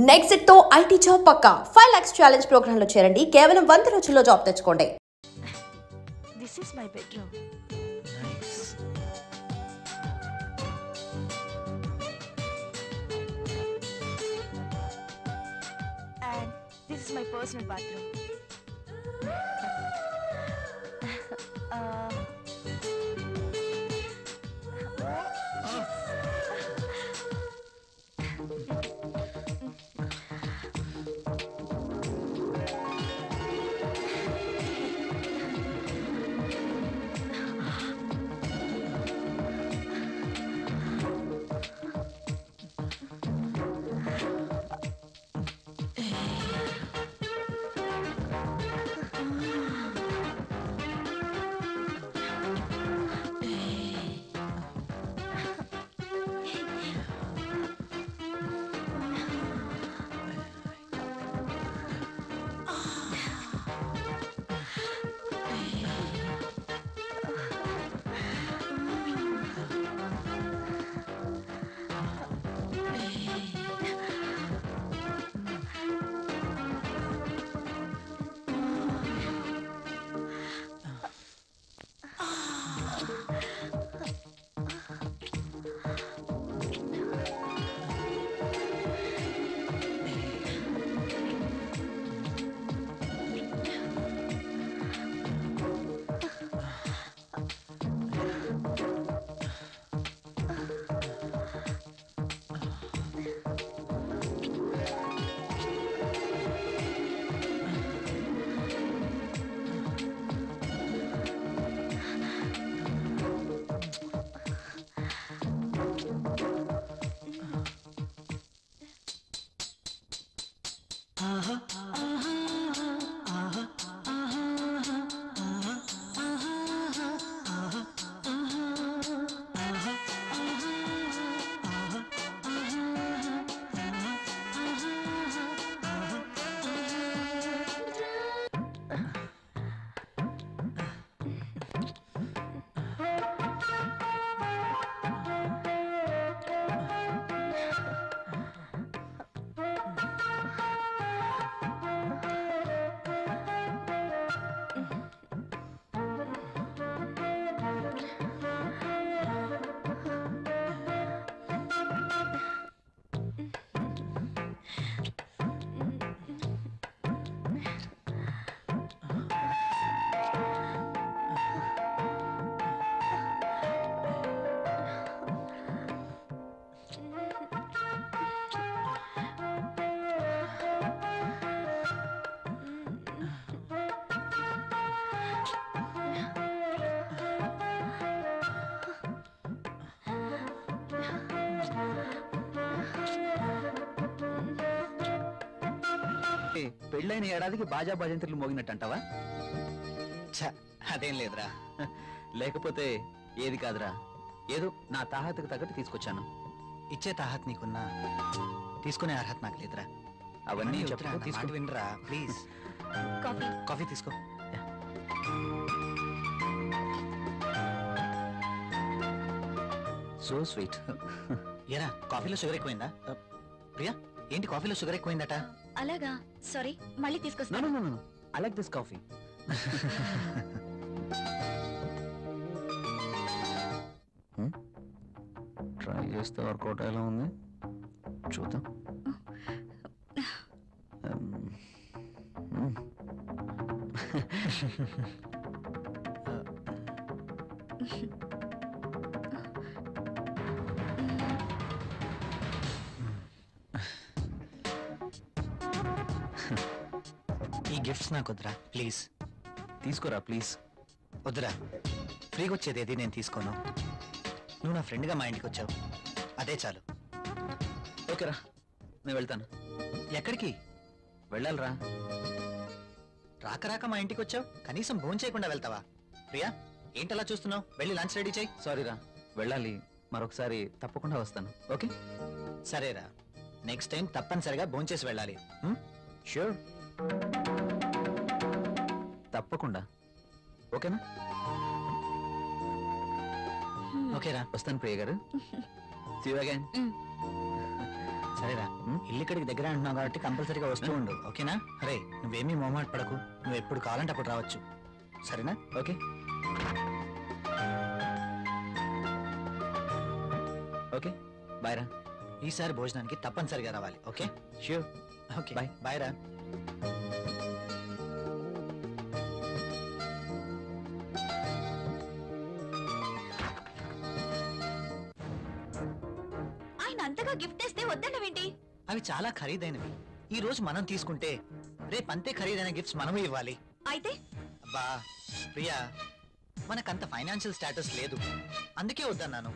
Next తో IT job పక్కా 5 lakhs challenge program లో చేరండి. కేవలం 100 రోజుల్లో జాబ్ తెచ్చుకోండి. This is my bedroom. Nice. And this is my personal bathroom. పెళ్ళైన ఏడాదికి బాజా భజంత్రులు మోగినట్టంటావా? అదేం లేదురా. లేకపోతే ఏది కాదురా, ఏదో నా తాహతకు తగ్గట్టు తీసుకొచ్చాను. ఇచ్చే తాహత్ నీకున్నా, తీసుకునే అర్హత నాకు లేదురా. అవన్నీ తీసుకు వినరా ప్లీజ్. కాఫీ తీసుకో. So sweet. ఏరా కాఫీలో షుగర్ ఎక్కువైందా? ప్రియా ఏంటి కాఫీలో షుగర్ ఎక్కువైందట? అలాగా, సారీ, మళ్ళీ తీసుకొస్తాను. No. I like this coffee. Try చేస్తే వర్కౌట్ ఎలా ఉంది చూద్దాం. ఈ గిఫ్ట్స్ నాకు వద్దురా ప్లీజ్. తీసుకోరా ప్లీజ్. వద్దురా, ఫ్రీగా వచ్చేది ఏది నేను తీసుకోను. నువ్వు నా ఫ్రెండ్గా మా ఇంటికి వచ్చావు, అదే చాలు. ఓకేరా, నేను వెళ్తాను. ఎక్కడికి వెళ్ళాలిరా. రాక రాక మా ఇంటికి వచ్చావు, కనీసం భోజనం చేయకుండా వెళ్తావా? ప్రియా ఏంటలా చూస్తున్నావు? వెళ్ళి లంచ్ రెడీ చేయి. సారీరా, వెళ్ళాలి. మరొకసారి తప్పకుండా వస్తాను. ఓకే సరేరా, నెక్స్ట్ టైం తప్పనిసరిగా భోజనం చేసి వెళ్ళాలి. ష్యూర్, తప్పకుండా. ఓకేనా? ఓకేరా, వస్తాను ప్రియ గారు. See you again. సరేరా, ఉమ్. ఇల్లు ఇక్కడికి దగ్గర అంటున్నావు కాబట్టి కంపల్సరీగా వస్తూ ఉండు, ఓకేనా? అరే నువ్వేమీ మొహమాట పడకు, నువ్వు ఎప్పుడు కావాలంటే అప్పుడు రావచ్చు, సరేనా? ఓకే ఓకే బాయ్ రా. ఈసారి భోజనానికి తప్పనిసరిగా రావాలి, okay? Sure. Okay Bye. Bye రా. ఆయన అంతగా గిఫ్ట్ ఇస్తే వద్దన్నవేంటి? అవి చాలా ఖరీదైనవి. ఈ రోజు మనం తీసుకుంటే రేపు అంతే ఖరీదైన గిఫ్ట్స్ మనమే ఇవ్వాలి. అయితే అబ్బా ప్రియా, మనకంత ఫైనాన్షియల్ స్టేటస్ లేదు, అందుకే వద్దన్నాను.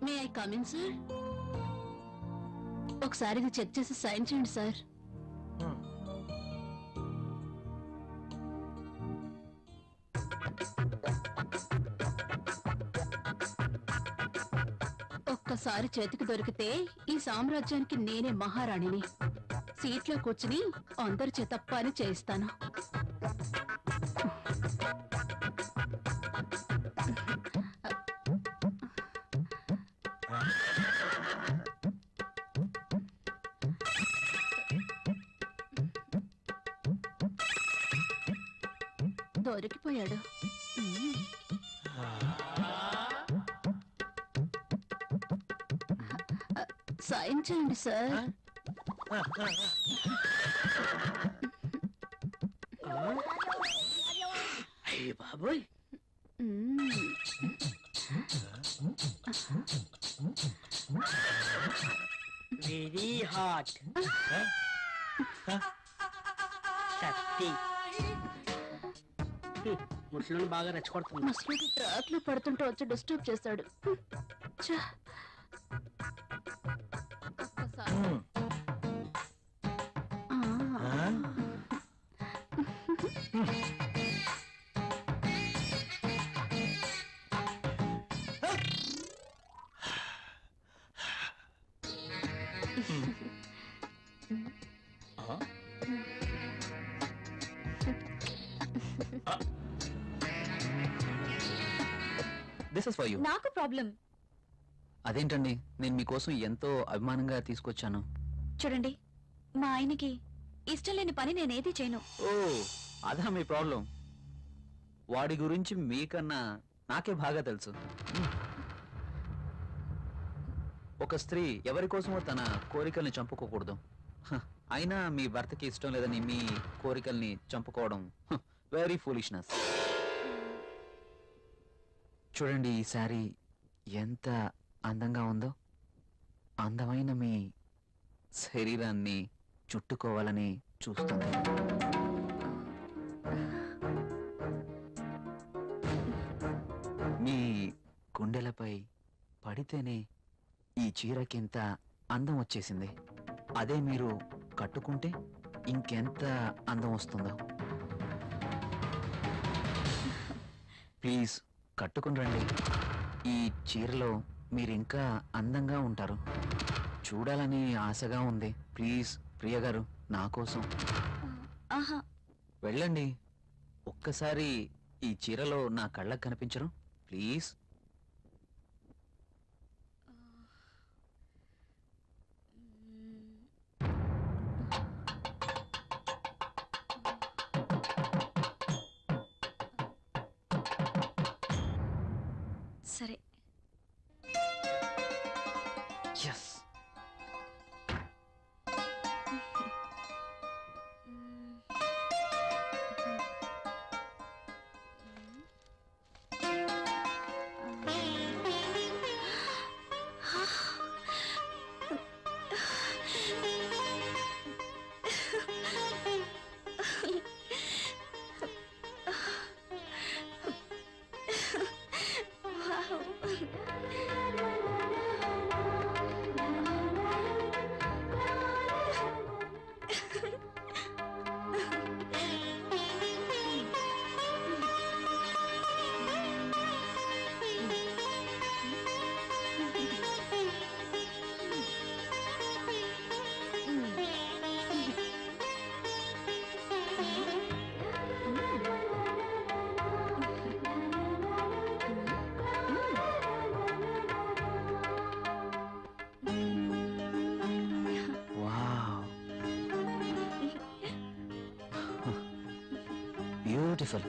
May I come in sir? ఒకసారి ఇది చెక్ చేసి సైన్ చేయండి సార్. ఒక్కసారి చేతికి దొరికితే ఈ సామ్రాజ్యానికి నేనే మహారాణిని. సీట్లో కూర్చుని అందరి చేత పని చేయిస్తాను. దొరికిపోయాడు. సైన్ చేయండి సార్. అయ్య బాబోయ్, వెరీ హాట్. శక్తి ముసలిని బాగా రెచ్చగొడుతుంది. ముసలికి ట్రాక్ లో పడుతుంటే వచ్చి డిస్టర్బ్ చేశాడు. ఛ! ఒక్కసారి. ఆ. This is for you. నాకు ప్రాబ్లం. అదేంటండి, నేను మీకోసం ఎంతో అభిమానంగా తీసుకొచ్చాను. చూడండి, మా ఆయనకి ఇష్టం లేని పని నేనేది చేయను. ఓ అదా మీ ప్రాబ్లం. వాడి గురించి మీకన్నా నాకే బాగా తెలుసు. ఒక స్త్రీ ఎవరి కోసమో తన కోరికల్ని చంపుకోకూడదు. అయినా మీ భర్తకి ఇష్టం లేదని మీ కోరికల్ని చంపుకోవడం వెరీ ఫూలిష్నెస్. చూడండి, ఈ శారీ ఎంత అందంగా ఉందో. అందమైన మీ శరీరాన్ని చుట్టుకోవాలని చూస్తుంది. మీ గుండెలపై పడితేనే ఈ చీరకింత అందం వచ్చేసింది. అదే మీరు కట్టుకుంటే ఇంకెంత అందం వస్తుందో. ప్లీజ్ కట్టుకుని రండి. ఈ చీరలో మీరు ఇంకా అందంగా ఉంటారు. చూడాలని ఆశగా ఉంది. ప్లీజ్ ప్రియ గారు, నా కోసం ఆహా, వెళ్ళండి. ఒక్కసారి ఈ చీరలో నా కళ్ళకు కనిపించరు? ప్లీజ్. సరే. Yes. Beautiful.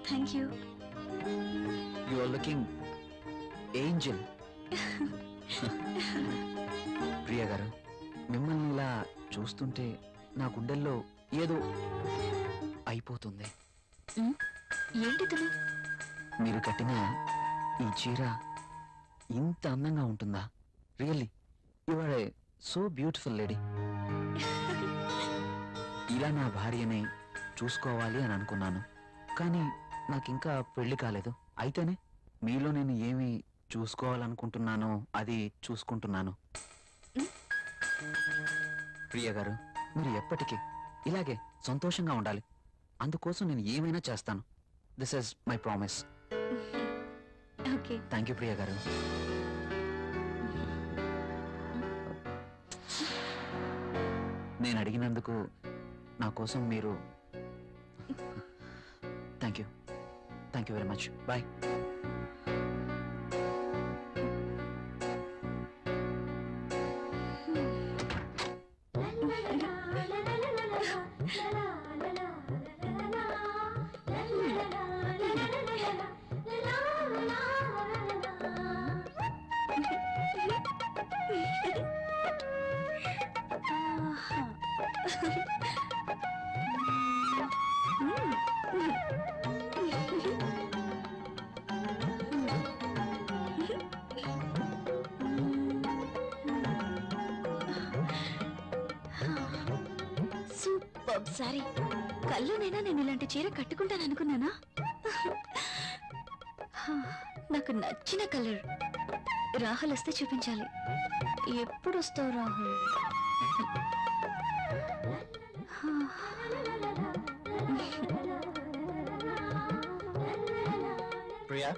Thank you. You are looking angel. Priya గారు, మిమ్మల్ని ఇలా చూస్తుంటే నా గుండెల్లో ఏదో అయిపోతుంది. ఏంటి తను? మీరు కట్టిన ఈ చీర ఇంత అందంగా ఉంటుందా? Really you are a so beautiful lady. ఇలా నా భార్యని చూసుకోవాలి అని అనుకున్నాను, కానీ నాకింకా పెళ్లి కాలేదు. అయితేనే మీలో నేను ఏమి చూసుకోవాలనుకుంటున్నానో అది చూసుకుంటున్నాను. ప్రియ గారు, మీరు ఎప్పటికీ ఇలాగే సంతోషంగా ఉండాలి. అందుకోసం నేను ఏమైనా చేస్తాను. This is my promise. Okay. Thank you Priya గారు. నేను అడిగినందుకు నా కోసం మీరు thank you very much. Bye. Super sorry. కల్లోనైనా నేను ఇలాంటి చీర కట్టుకుంటాను అనుకున్నానా? నాకు నచ్చిన కలర్. రాహుల్ వస్తే చూపించాలి. ఎప్పుడు వస్తావు రాహుల్? ప్రియా,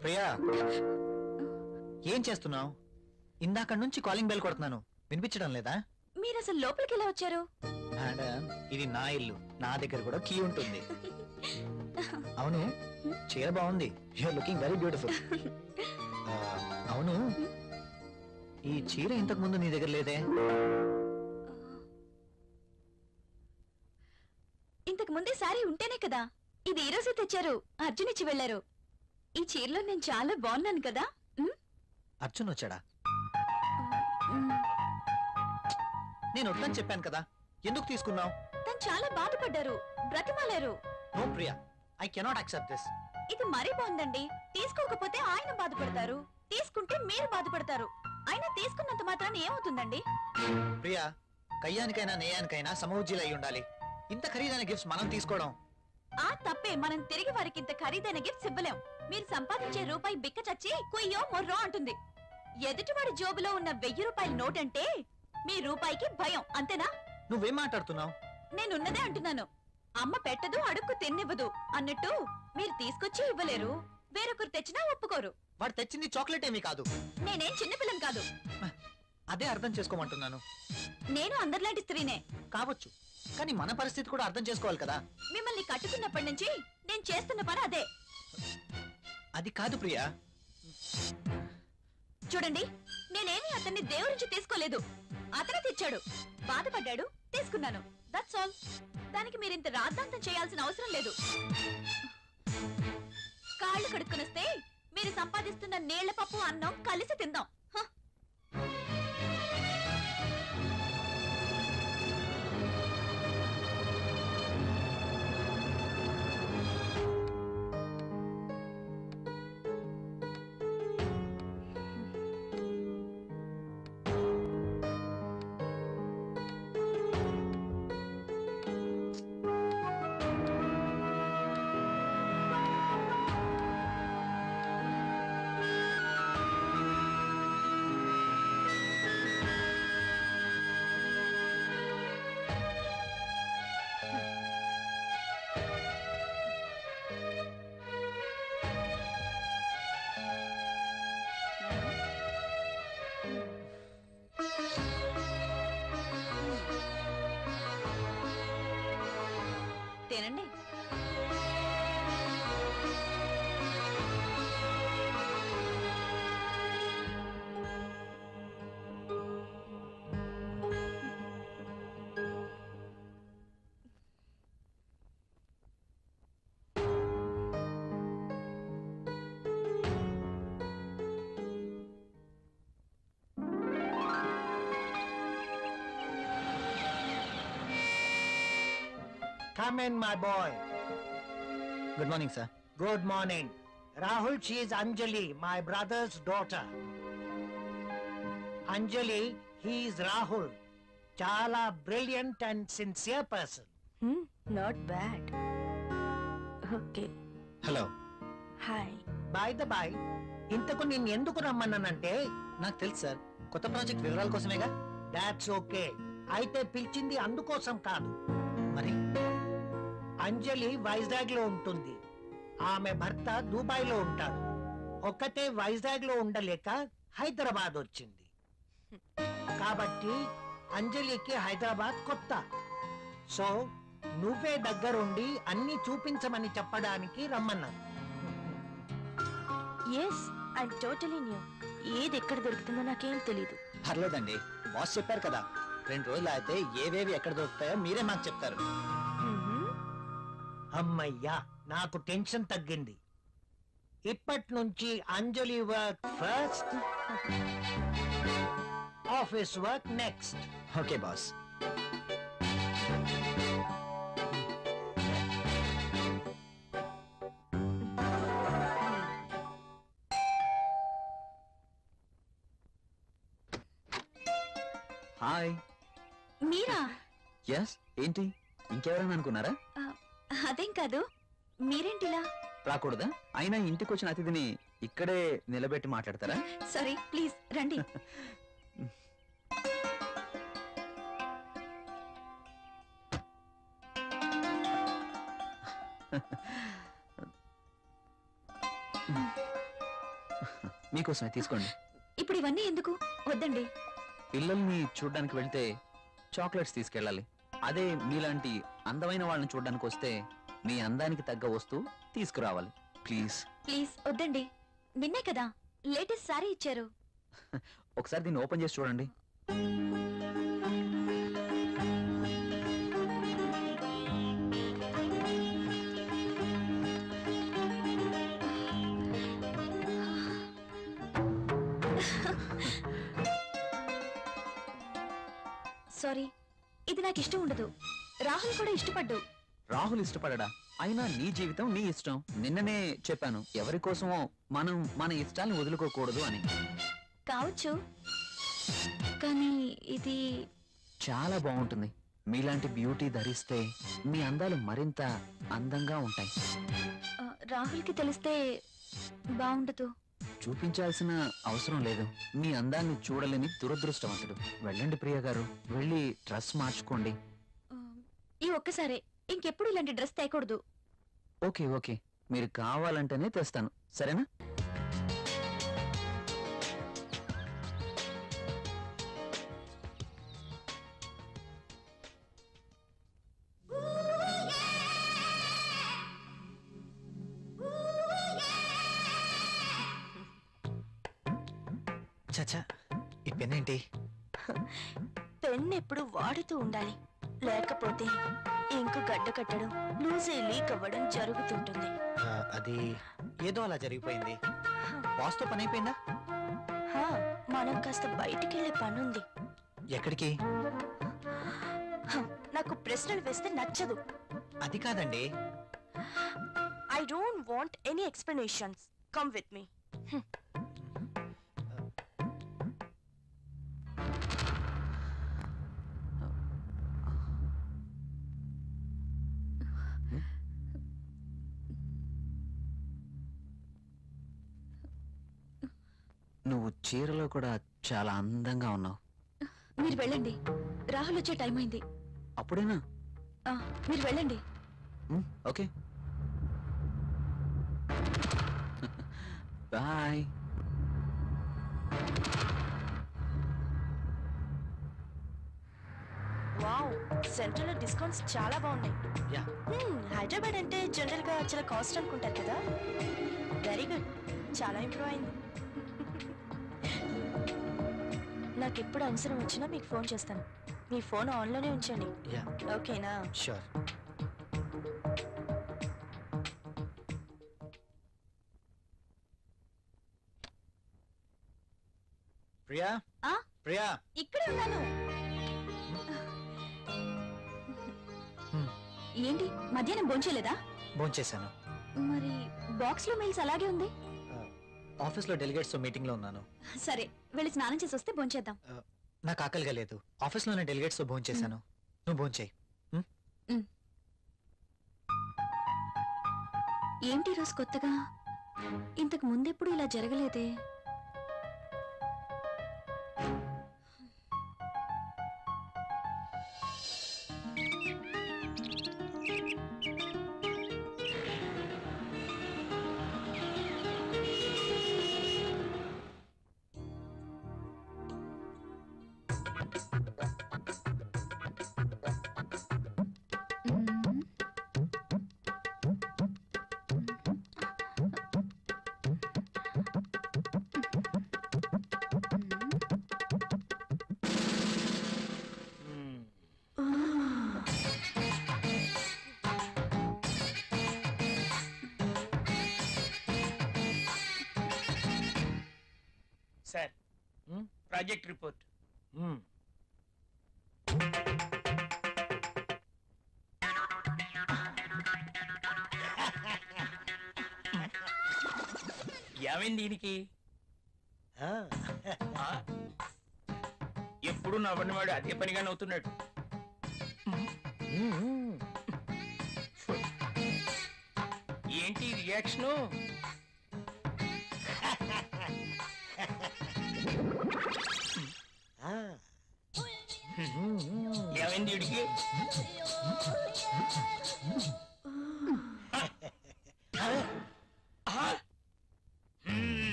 ప్రియా, ఏం చేస్తున్నావు? ఇందాక నుంచి కాలింగ్ బెల్ కొడుతున్నాను, వినిపించడం లేదా? మీరు అసలు లోపలికి ఎలా వచ్చారు? మేడం, ఇది నా ఇల్లు, నా దగ్గర కూడా కీ ఉంటుంది. అవును, చీర బాగుంది. You're looking very beautiful. అవును, ఈ చీర ఇంతకు ముందు నీ దగ్గర లేదే? ఇంతకు ముందే సారీ ఉంటేనే కదా. ఇది ఈ రోజే తెచ్చారు. అర్జున్ ఇచ్చి వెళ్లారు. ఈ చీరలో నేను చాలా బాగున్నాను కదా? అర్జున్ వచ్చాడా? నేను వద్దని చెప్పాను కదా, ఎందుకు తీసుకున్నావు? తను చాలా బాధపడ్డారు, బ్రతిమాలారు. No Priya, I cannot accept this. ఇది మరీ బాగుందండి. తీసుకోకపోతే ఆయన బాధపడతారు, తీసుకుంటే మీరు బాధపడతారు. అయినా తీసుకున్నంత మాత్రాన్ని ఏమవుతుందండి? ప్రియా, కయ్యానికైనా నేయానికైనా సమౌజ్జీలు అయి ఉండాలి. ఇంత ఖరీదైన గిఫ్ట్స్ మనం తీసుకోవడం ఆ తప్పే. మనం తిరిగి వారికి ఇంత ఖరీదైన గిఫ్ట్స్ ఇవ్వలేం. మీరు సంపాదించే రూపాయి బిక్క చచ్చి కుయ్యో మొర్రో అంటుంది. ఎదుటివాడి జోబులో ఉన్న 1000 రూపాయల నోట్ అంటే మీ రూపాయికి భయం, అంతేనా? నువ్వేం మాట్లాడుతున్నావు? నేనున్నదే అంటున్నాను. అమ్మ పెట్టదు, అడుక్కు తిన్నివ్వదు అన్నట్టు మీరు తీసుకొచ్చి ఇవ్వలేరు, వేరొకరు తెచ్చినా ఒప్పుకోరు. వాడు తెచ్చింది చాక్లెట్ ఏమీ కాదు. నేనేం చిన్నపిల్లం కాదు. అదే అర్థం చేసుకోమంటున్నాను. నేను అందరిలాంటి స్త్రీనే కావచ్చు, కానీ మన పరిస్థితి కూడా అర్థం చేసుకోవాలి కదా. మిమ్మల్ని కట్టుకున్నప్పటి నుంచి నేను చేస్తున్న పని అదే. అది కాదు ప్రియా. చూడండి, నేనేమి అతన్ని దేవురించి తీసుకోలేదు. అతనే తెచ్చాడు, బాధపడ్డాడు, తీసుకున్నాను. That's all. దానికి మీరింత రాద్ధాంతం చేయాల్సిన అవసరం లేదు. కాళ్ళు కడుక్కునొస్తే మీరు సంపాదిస్తున్న నీళ్ల పప్పు అన్నం కలిసి తిందాం. Come in, my boy. Good morning sir. Good morning. Rahul, she is Anjali, my brother's daughter. Anjali, he is Rahul. Chala brilliant and sincere person. Not bad. Okay, hello. Hi. By the by, ఇంతకు నిన్ను ఎందుకు రమ్మన్నానంటే, నాకు తెలుసు sir, కొత్త project వివరాల కోసమేగా. That's okay. అయితే పిలిచింది అందుకోసం కాదు. మరి అంజలి వైజాగ్ లో ఉంటుంది. ఆమె భర్త దుబాయ్ లో ఉంటాడు. ఒక్కతే వైజాగ్ లో ఉండలేక హైదరాబాద్ వచ్చింది. కాబట్టి అంజలికి హైదరాబాద్ కొత్త. సో నువ్వే దగ్గరుండి అన్ని చూపించమని చెప్పడానికి రమ్మన్నాను. Yes, I totally new. ఏది ఎక్కడ దొరుకుతుందో నాకేం తెలీదు. పర్లేదండి, బాస్ చెప్పారు కదా, 2 రోజులు అయితే ఏవేవి ఎక్కడ దొరుకుతాయో మీరే మాకు చెప్తారు. అమ్మయ్యా, నాకు టెన్షన్ తగ్గింది. ఇప్పటి నుంచి Anjali work first, office work next. Okay boss. Hi. మీరా? ఎస్, ఏంటి ఇంకెవరైనా అనుకున్నారా? అదేం కాదు, మీరేంటిలా? రాకూడదా? అయినా ఇంటికి వచ్చిన అతిథిని ఇక్కడే నిలబెట్టి మాట్లాడతారా? సారీ, ప్లీజ్ రండి. మీకోసమే తీసుకోండి. ఇప్పుడు ఇవన్నీ ఎందుకు? వద్దండి. పిల్లల్ని చూడ్డానికి వెళ్తే చాక్లెట్స్ తీసుకెళ్ళాలి. అదే మీలాంటి అందమైన వాళ్ళని చూడ్డానికి వస్తే మీ అందానికి తగ్గ వస్తువు తీసుకురావాలి. ప్లీజ్ ప్లీజ్ వద్దండి. నిన్నే కదా లేటెస్ట్ సారీ ఇచ్చారు. ఒకసారి దీన్ని ఓపెన్ చేసి చూడండి. సారీ, ఇది నాకు ఇష్టం ఉండదు. రాహుల్ కూడా ఇష్టపడ్డు. రాహుల్ ఇష్టపడడా? అయినా నీ జీవితం నీ ఇష్టం. నిన్ననే చెప్పాను, ఎవరి కోసమో మనం మన ఇష్టాల్ని వదులుకోకూడదు అని. కావచ్చు, కానీ ఇది చాలా బాగుంటుంది. మీలాంటి బ్యూటీ ధరిస్తే మీ అందాలు మరింత అందంగా ఉంటాయి. రాహుల్కి తెలిస్తే బాగుండదు. చూపించాల్సిన అవసరం లేదు. మీ అందాన్ని చూడలేని దురదృష్టవంతుడు. వెళ్ళండి ప్రియ గారు, వెళ్ళి డ్రెస్ మార్చుకోండి. ఈ ఒక్కసారే, ఇంకెప్పుడు ఇలాంటి డ్రెస్ తేకూడదు. ఓకే ఓకే, మీరు కావాలంటేనే తెస్తాను, సరేనా? చచ్చా, ఈ పెన్ ఏంటి? పెన్ ఎప్పుడు వాడుతూ ఉండాలి, లేకపోతే ఇంకు గడ్డ కట్టడం, లూజ్ లీక్ అవ్వడం జరుగుతుంటుంది. అది ఏదో అలా జరిగిపోయింది. బాస్తో పని అయిపోయిందా? మనం కాస్త బయటికి వెళ్ళే పనుంది. ఎక్కడికి? నాకు ప్రశ్నలు వేస్తే నచ్చదు. అది కాదండి. I don't want any explanations. Come with me. నువ్వు చీరలో కూడా చాలా అందంగా ఉన్నావు. మీరు వెళ్ళండి, రాహుల్ వచ్చే టైం అయింది. అప్పుడేనా? మీరు వెళ్ళండి. Okay, bye. Wow, central discounts చాలా బాగున్నాయి. హైదరాబాద్ అంటే జనరల్ గా చాలా కాస్ట్ అనుకుంటారు కదా. వెరీ గుడ్, చాలా ఇంప్రూవ్ అయింది. నాకు ఎప్పుడు అవసరం వచ్చినా మీకు ఫోన్ చేస్తాను. మీ ఫోన్ ఆన్లోనే ఉంచండి, ఓకేనా? షూర్. ప్రియా, ప్రియా, ఇక్కడే ఉన్నాను. ఏంటి మధ్యాహ్నం భోంచేలేదా? భోంచేశాను. మరి బాక్స్ లో మెయిల్స్ అలాగే ఉంది. ఆఫీస్లో డెలిగేట్స్ తో మీటింగ్ లో ఉన్నాను. సరే వెళ్ళి స్నానం చేసి వస్తే భోంచేద్దాం. నాకు ఆకలిగా లేదు. ఆఫీస్లోనే డెలిగేట్స్ తో భోంచేశాను. నువ్వు భోంచేయి. ఏంటి రోజు కొత్తగా? ఇంతకు ముందెప్పుడు ఇలా జరగలేదే. Sir, project report. ఏమైంది దీనికి? ఎప్పుడు నవ్వనివాడు అదే పనిగా నవ్వుతున్నాడు. ఏంటి రియాక్షను? ఏమైంది వీడికి?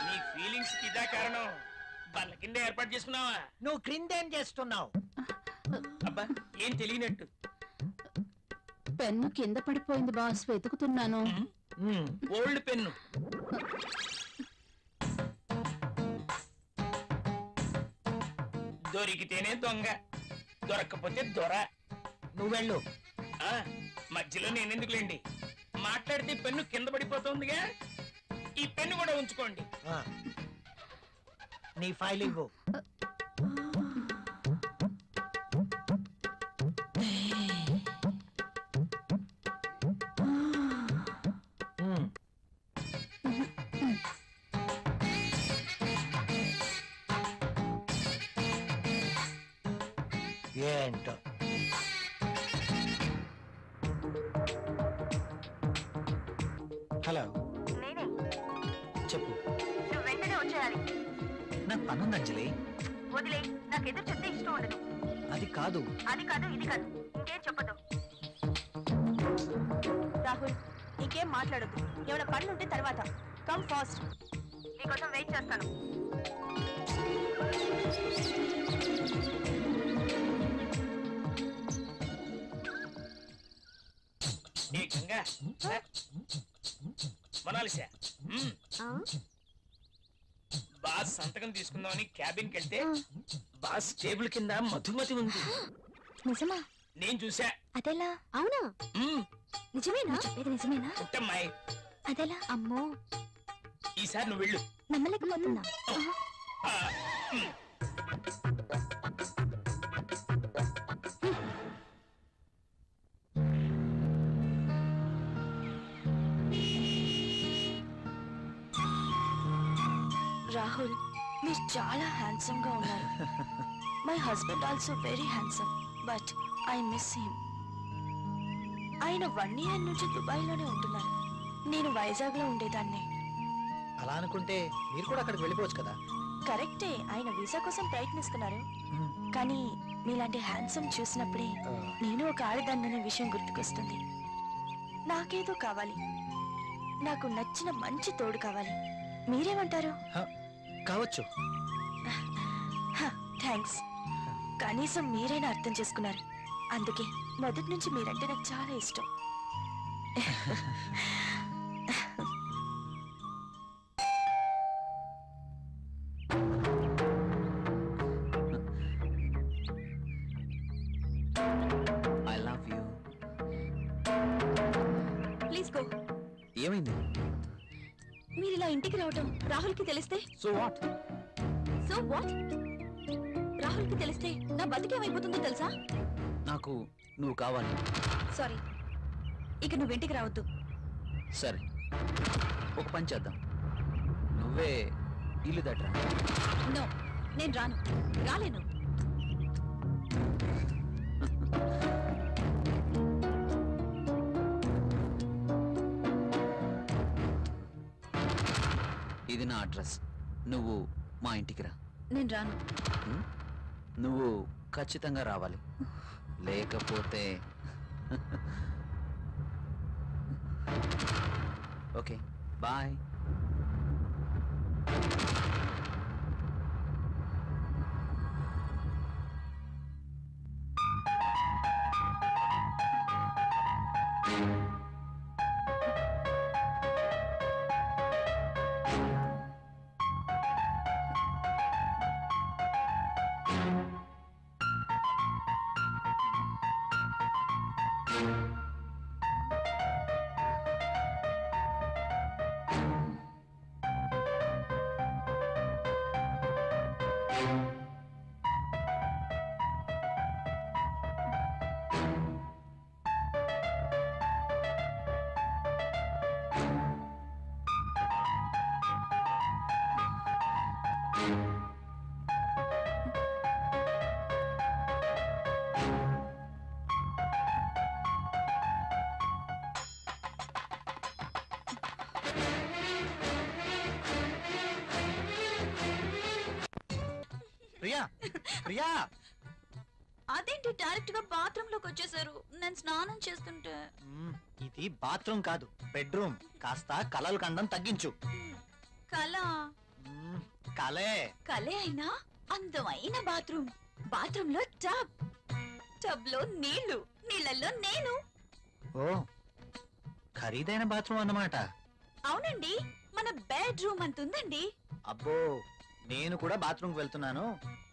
నీ ఫీలింగ్స్ కి ఇదా కారణం? బల్ల కింద ఏర్పాటు చేసుకున్నావా? నువ్వు క్రిందేం చేస్తున్నావు? అబ్బా, ఏం తెలియనట్టు. పెన్ను కింద పడిపోయింది బాస్, వెతుకుతున్నాను. Old pen. దొరికితేనే దొంగ, దొరక్కపోతే దొర. నువ్వు వెళ్ళు. మధ్యలో నేనెందుకులేండి, మాట్లాడితే పెన్ను కింద పడిపోతుందిగా. ఈ పెన్ను కూడా ఉంచుకోండి. నీ ఫైల్ ఇవ్వు. ఏంటో హలో, చెప్పు. నువ్వు వెంటనే వచ్చేయాలి. నాకు పనుంది అంజలి. వదిలే, నాకు ఎదురు చెప్తే ఇష్టం ఉండదు. అది కాదు. అది కాదు, ఇది కాదు, ఇంకేం చెప్పదు. రాహుల్, ఇంకేం మాట్లాడద్దు. ఏమైనా పనులు ఉంటే తర్వాత. కమ్ ఫాస్ట్, నీకోసం వెయిట్ చేస్తాను. మనాలిసా, బాస్ సంతకం తీసుకుందామని క్యాబిన్కి వెళ్తే బాస్ టేబుల్ కింద మధుమతి ఉంది. నిజమా? నేను చూసా. అదెలా? అవునా? నిజమేనా? ఇది నిజమేనా? పుట్టమ్మాయి, అదెలా? అమ్మో, ఈసారి నువ్వు వెళ్ళు. నమ్మలేకపోతున్నా. రాహుల్, మీరు చాలా హ్యాండ్సమ్ గా ఉన్నారు. My husband also very handsome, but I miss him. ఆయన 1 year నుంచి దుబాయ్ లోనే ఉంటున్నారు. నేను వైజాగ్ లో ఉండేదాన్ని. అలా అనుకుంటే మీరు కూడా అక్కడికి వెళ్ళిపోవచ్చు కదా. కరెక్టే, ఆయన వీసా కోసం ప్రయత్నిస్తున్నారు. కానీ మీలాంటి హ్యాండ్సమ్ చూసినప్పుడే నేను ఒక ఆడదాన్ననే విషయం గుర్తుకొస్తుంది. నాకేదో కావాలి, నాకు నచ్చిన మంచి తోడు కావాలి. మీరేమంటారు? కావచ్చు. థ్యాంక్స్, కనీసం మీరైనా అర్థం చేసుకున్నారు. అందుకే మొదటి నుంచి మీరంటే నాకు చాలా ఇష్టం. I love you. Please go. ఏమైంది? మీరు ఇలా ఇంటికి రావటం రాహుల్ కి తెలిస్తే? So what? So what? Rahul రాహుల్కి తెలిస్తే నా బతికేమైపోతుందో తెలుసా? నాకు నువ్వు కావాలి. సారీ, ఇక నువ్వు ఇంటికి రావద్దు. సరే, ఒక పని చేద్దాం. నువ్వే ఇల్లు దట్రా. నో, నేను రాను, రాలేను. ఇది నా అడ్రస్. నువ్వు మా ఇంటికి రా. నేను రాను. నువ్వు ఖచ్చితంగా రావాలి, లేకపోతే ఓకే బాయ్. ప్రియా, ప్రియా, అదేంటి డైరెక్ట్ గా బాత్రూమ్ లోకి వచ్చేసారు? నేను స్నానం చేస్తుంటే. ఇది బాత్రూమ్ కాదు, బెడ్రూమ్. కాస్త కలలు కండం తగ్గించు. కళ కలే కలే అయినా అందమైన బాత్రూమ్. బాత్రూమ్ లో టబ్, టబ్ లో నీళ్లు, నీళ్ళల్లో నేను. ఓ, ఖరీదైన బాత్రూమ్ అన్నమాట. అవునండి, మన బెడ్రూమ్ అంతుందండి. అబ్బో, నేను కూడా బాత్రూమ్కి వెళ్తున్నాను.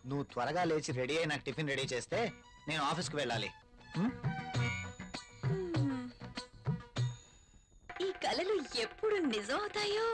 నువ్వు త్వరగా లేచి రెడీ అయి నాకు టిఫిన్ రెడీ చేస్తే నేను ఆఫీస్కి వెళ్ళాలి. ఈ కలలు ఎప్పుడు నిజం అవుతాయో.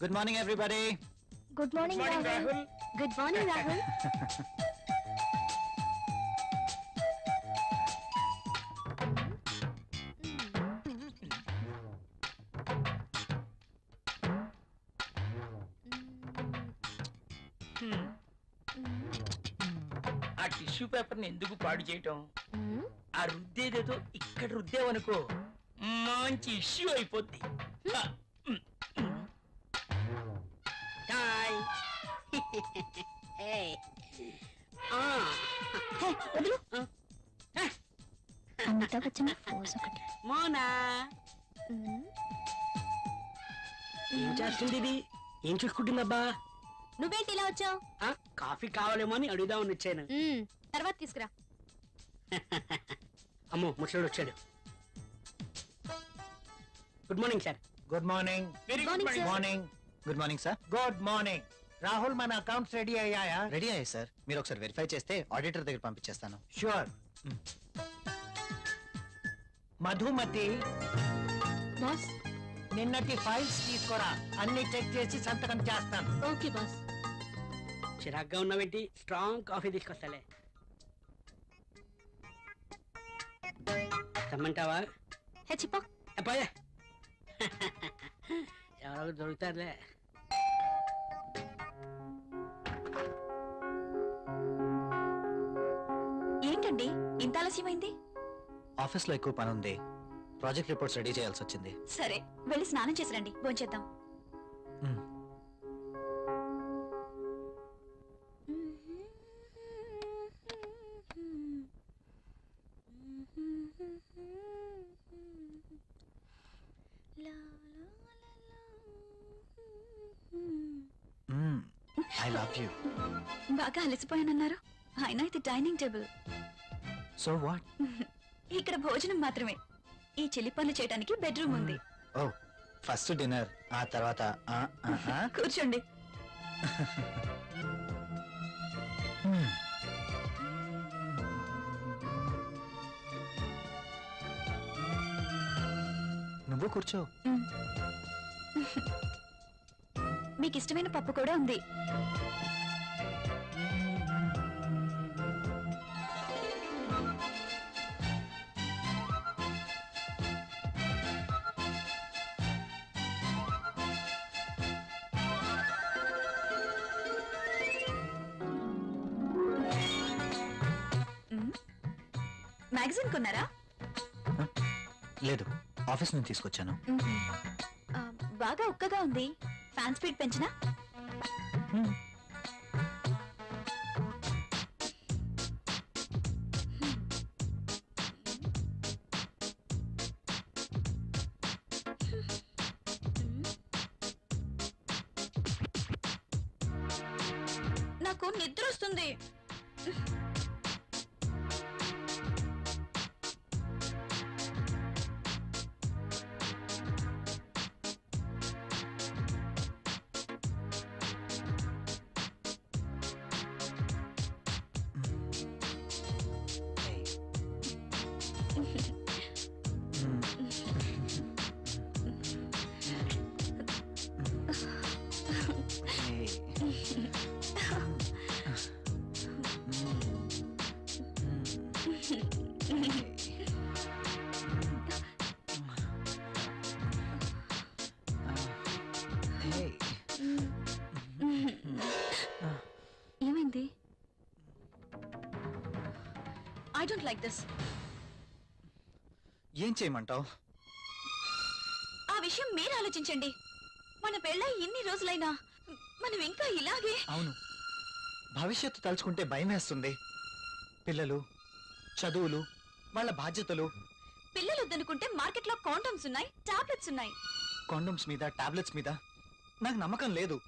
Good morning, everybody. Good morning Rahul. Good morning Rahul. ఆ టిష్యూ పేపర్ ని ఎందుకు పాడు చేయటం? ఆ రుద్దేదేదో ఇక్కడ రుద్దేవనుకో మంచి ఇష్యూ అయిపోద్ది. హాయ్ అమితాబ్ బచ్చన్ ఫోజ్ ఒకటి. మోనా ఏం చేస్తుంది ఇది? ఏం చూసుకుంటుందబ్బా? నువ్వేంటి ఇలా వచ్చావు? కాఫీ కావాలేమో అని అడుగుదామని వచ్చాను. తర్వాత తీసుకురా. అమ్మో ముసలోడు వచ్చాడు. Good morning sir. Good morning. Very Morning, good sir. Morning. Good morning sir. Good morning. Rahul, మన అకౌంట్స్ రెడీ అయ్యాయా? రెడీ అయ్యాయి సార్. మీరు ఒకసారి వెరిఫై చేస్తే ఆడిటర్ దగ్గర పంపించేస్తాను. ష్యూర్. మధుమతి, బాస్. నిన్నటి ఫైల్స్ తీసుకురా. అన్ని చెక్ చేసి సంతకం చేస్తాను. Okay boss. చిరాగ్గా ఉన్నావేంటి? Strong coffee తీసుకొస్తాలే. తెమ్మంటావా? హెచ్చిపో. అబ్బాయే ఎవరో దొరుకుతారులే. ఏంటండి ఇంత ఆలస్యమైంది? ఆఫీస్ లో ఎక్కువ పని ఉంది. ప్రాజెక్ట్ రిపోర్ట్స్ రెడీ చేయాల్సి వచ్చింది. సరే వెళ్ళి స్నానం చేసి రండి, భోంచేద్దాం. మ్మ్. I love you. బాగా అలసిపోయానన్నారు. అయినా ఇది డైనింగ్ టేబుల్. So what? ఇక్కడ భోజనం మాత్రమే. ఈ చిలి పనులు చేయడానికి బెడ్రూమ్ ఉంది. ఓ, ఫస్ట్ డిన్నర్, ఆ తర్వాత కూర్చోండి. నువ్వు కూర్చో. మీకు ఇష్టమైన పప్పు కూడా ఉంది. మ్యాగజైన్ కొన్నారా? లేదు, ఆఫీస్ నుంచి తీసుకొచ్చాను. బాగా ఉక్కగా ఉంది. ఫ్యాన్ స్పీడ్ పెంచినా? నాకు నిద్ర వస్తుంది. ఏమైంది? I don't like this. ఏం చేయమంటావు? ఆ విషయం మీరు ఆలోచించండి. మన పెళ్ళై ఇన్ని రోజులైనా మనం ఇంకా ఇలాగే. అవును, భవిష్యత్తు తలుచుకుంటే భయం వేస్తుంది. పిల్లలు, చదువులు, వాళ్ళ బాధ్యతలు. పిల్లలు వద్దనుకుంటే మార్కెట్లో కాండమ్స్ ఉన్నాయి, టాబ్లెట్స్ ఉన్నాయి. కాండమ్స్ మీద, టాబ్లెట్స్ మీద నాకు నమ్మకం లేదు.